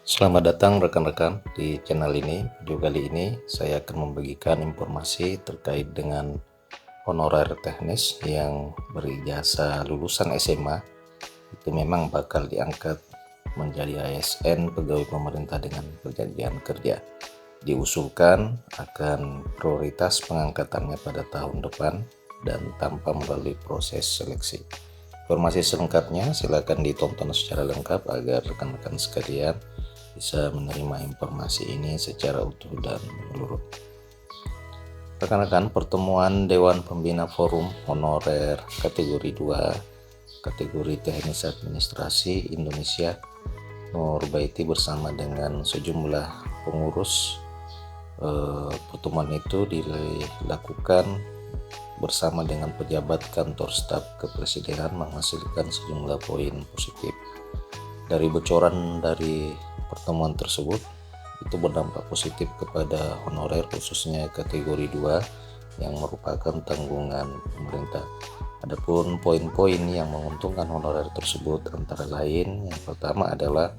Selamat datang rekan-rekan di channel ini. Video kali ini saya akan membagikan informasi terkait dengan honorer teknis yang berijazah lulusan SMA. Itu memang bakal diangkat menjadi ASN pegawai pemerintah dengan perjanjian kerja. Diusulkan akan prioritas pengangkatannya pada tahun depan dan tanpa melalui proses seleksi. Informasi selengkapnya silakan ditonton secara lengkap agar rekan-rekan sekalian bisa menerima informasi ini secara utuh dan menyeluruh. Rekan-rekan, pertemuan Dewan Pembina Forum Honorer kategori 2 kategori Teknis Administrasi Indonesia Nurbaiti bersama dengan sejumlah pengurus. Pertemuan itu dilakukan bersama dengan pejabat kantor staf kepresidenan menghasilkan sejumlah poin positif. Dari bocoran dari pertemuan tersebut itu berdampak positif kepada honorer khususnya kategori 2 yang merupakan tanggungan pemerintah. Adapun poin-poin yang menguntungkan honorer tersebut antara lain yang pertama adalah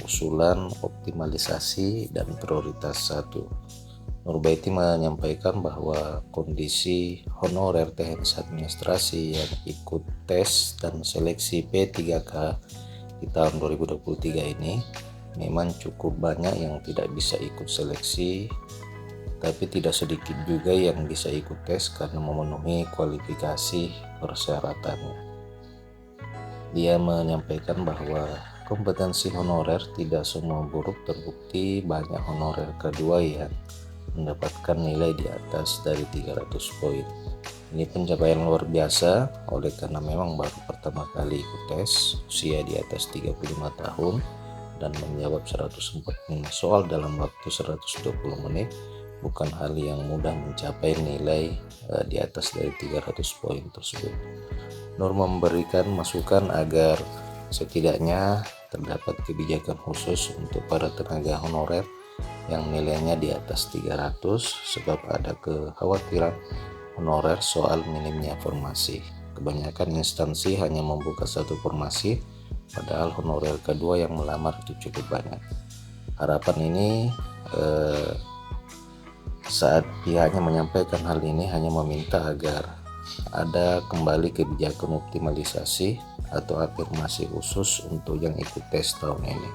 usulan optimalisasi dan prioritas 1. Nurbaiti menyampaikan bahwa kondisi honorer teknis administrasi yang ikut tes dan seleksi P3K di tahun 2023 ini memang cukup banyak yang tidak bisa ikut seleksi, tapi tidak sedikit juga yang bisa ikut tes karena memenuhi kualifikasi persyaratannya. Dia menyampaikan bahwa kompetensi honorer tidak semua buruk, terbukti banyak honorer kedua yang mendapatkan nilai di atas dari 300 poin. Ini pencapaian luar biasa oleh karena memang baru pertama kali ikut tes, usia di atas 35 tahun dan menjawab 145 soal dalam waktu 120 menit. Bukan hal yang mudah mencapai nilai di atas dari 300 poin tersebut. Nur memberikan masukan agar setidaknya terdapat kebijakan khusus untuk para tenaga honorer yang nilainya di atas 300 sebab ada kekhawatiran honorer soal minimnya formasi. Kebanyakan instansi hanya membuka satu formasi, padahal honorer kedua yang melamar itu cukup banyak. Harapan ini saat pihaknya menyampaikan hal ini hanya meminta agar ada kembali kebijakan optimalisasi atau afirmasi khusus untuk yang ikut tes tahun ini.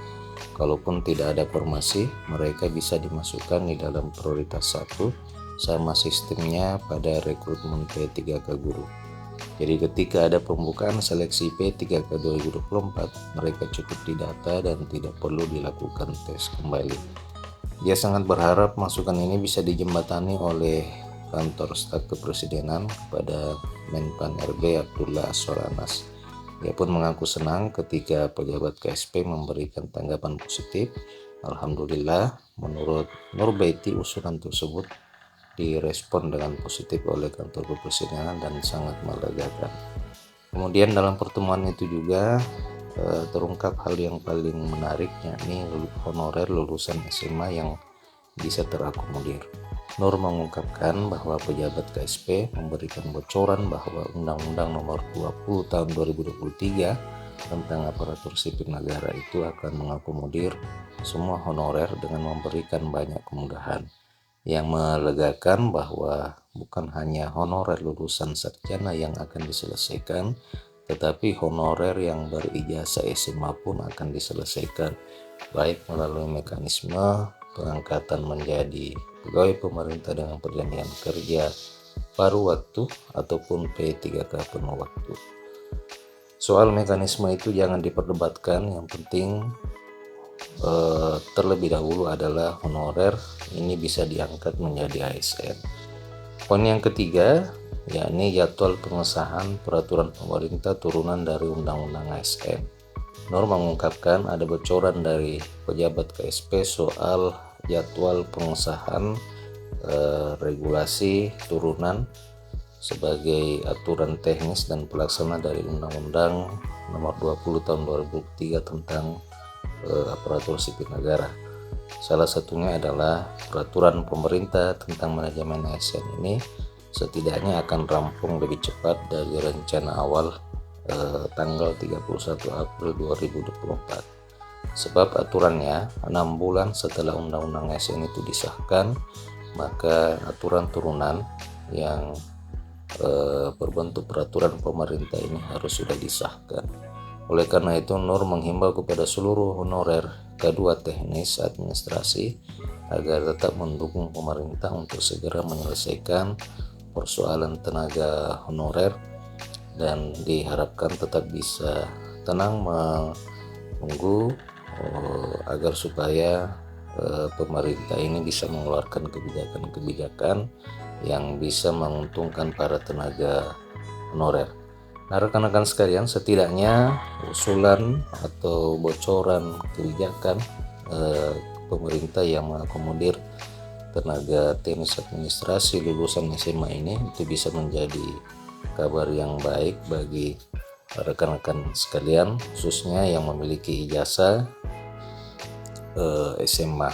Kalaupun tidak ada formasi, mereka bisa dimasukkan di dalam prioritas 1 sama sistemnya pada rekrutmen P3K guru. Jadi ketika ada pembukaan seleksi P3K 2024, mereka cukup didata dan tidak perlu dilakukan tes kembali. Dia sangat berharap masukan ini bisa dijembatani oleh kantor staf kepresidenan kepada Menpan RB Abdullah Soranas. Dia pun mengaku senang ketika pejabat KSP memberikan tanggapan positif. Alhamdulillah, menurut Nurbaiti usulan tersebut direspon dengan positif oleh kantor kepresidenan dan sangat melegakan. Kemudian dalam pertemuan itu juga terungkap hal yang paling menarik, yakni honorer lulusan SMA yang bisa terakomodir. Nur mengungkapkan bahwa pejabat KSP memberikan bocoran bahwa Undang-Undang Nomor 20 Tahun 2023 tentang aparatur sipil negara itu akan mengakomodir semua honorer dengan memberikan banyak kemudahan. Yang melegakan bahwa bukan hanya honorer lulusan sarjana yang akan diselesaikan, tetapi honorer yang berijazah SMA pun akan diselesaikan, baik melalui mekanisme pengangkatan menjadi pegawai pemerintah dengan perjanjian kerja paruh waktu ataupun P3K penuh waktu. Soal mekanisme itu jangan diperdebatkan, yang penting terlebih dahulu adalah honorer ini bisa diangkat menjadi ASN. Poin yang ketiga, yakni jadwal pengesahan peraturan pemerintah turunan dari Undang-Undang ASN. Nur mengungkapkan ada bocoran dari pejabat KSP soal jadwal pengesahan regulasi turunan sebagai aturan teknis dan pelaksana dari Undang-Undang Nomor 20 Tahun 2003 tentang aparatur sipil negara. Salah satunya adalah peraturan pemerintah tentang manajemen ASN ini setidaknya akan rampung lebih cepat dari rencana awal tanggal 31 April 2024. Sebab aturannya 6 bulan setelah Undang-Undang ASN itu disahkan, maka aturan turunan yang berbentuk peraturan pemerintah ini harus sudah disahkan. Oleh karena itu, Nur menghimbau kepada seluruh honorer K2 teknis administrasi agar tetap mendukung pemerintah untuk segera menyelesaikan persoalan tenaga honorer, dan diharapkan tetap bisa tenang menunggu agar supaya pemerintah ini bisa mengeluarkan kebijakan-kebijakan yang bisa menguntungkan para tenaga honorer. Nah, rekan-rekan sekalian, setidaknya usulan atau bocoran kebijakan pemerintah yang mengakomodir tenaga teknis administrasi lulusan SMA ini itu bisa menjadi kabar yang baik bagi rekan-rekan sekalian, khususnya yang memiliki ijazah SMA.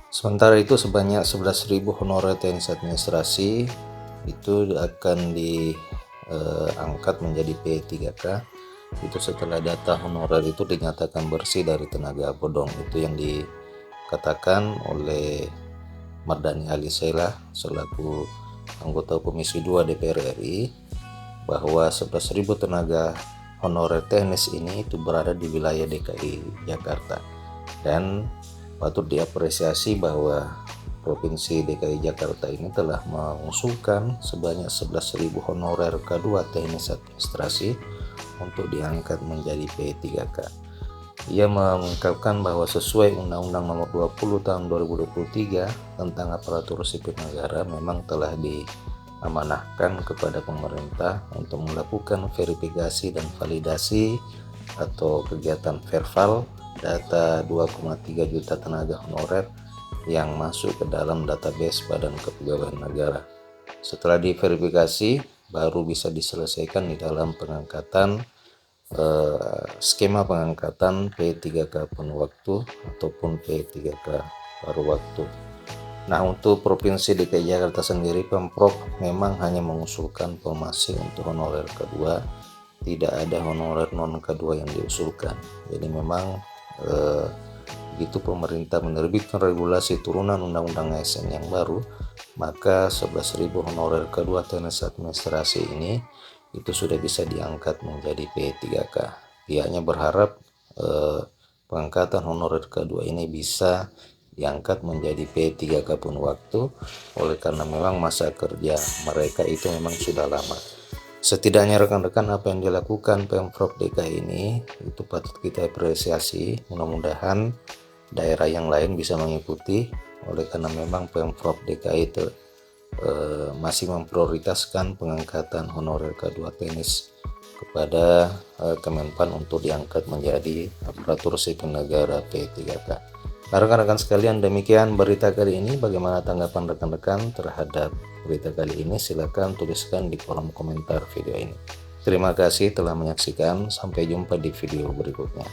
Sementara itu, sebanyak 11.000 honorer teknis administrasi itu akan diangkat menjadi P3K. Itu setelah data honorer itu dinyatakan bersih dari tenaga bodong. Itu yang dikatakan oleh Mardhani Alisera selaku anggota Komisi 2 DPR RI, bahwa 11.000 tenaga honorer teknis ini itu berada di wilayah DKI Jakarta. Dan patut diapresiasi bahwa Provinsi DKI Jakarta ini telah mengusulkan sebanyak 11.000 honorer K2 teknis administrasi untuk diangkat menjadi P3K. Ia mengungkapkan bahwa sesuai Undang-Undang Nomor 20 Tahun 2023 tentang aparatur sipil negara, memang telah diamanahkan kepada pemerintah untuk melakukan verifikasi dan validasi atau kegiatan verval data 2,3 juta tenaga honorer yang masuk ke dalam database Badan Kepegawaian Negara. Setelah diverifikasi, baru bisa diselesaikan di dalam pengangkatan skema pengangkatan P3K penuh waktu ataupun P3K paruh waktu. Nah, untuk Provinsi DKI Jakarta sendiri, Pemprov memang hanya mengusulkan formasi untuk honorer K2, tidak ada honorer non K2 yang diusulkan. Jadi memang begitu pemerintah menerbitkan regulasi turunan Undang-Undang ASN yang baru, maka 11.000 honorer K2 teknis administrasi ini itu sudah bisa diangkat menjadi P3K. Pihaknya berharap pengangkatan honorer K2 ini bisa diangkat menjadi P3K penuh waktu, oleh karena memang masa kerja mereka itu memang sudah lama. Setidaknya rekan-rekan, apa yang dilakukan Pemprov DKI ini itu patut kita apresiasi. Mudah-mudahan daerah yang lain bisa mengikuti, oleh karena memang Pemprov DKI itu masih memprioritaskan pengangkatan honorer K2 teknis kepada Kemenpan untuk diangkat menjadi aparatur sipil negara P3K. Nah, rekan-rekan sekalian, demikian berita kali ini. Bagaimana tanggapan rekan-rekan terhadap berita kali ini? Silakan tuliskan di kolom komentar video ini. Terima kasih telah menyaksikan. Sampai jumpa di video berikutnya.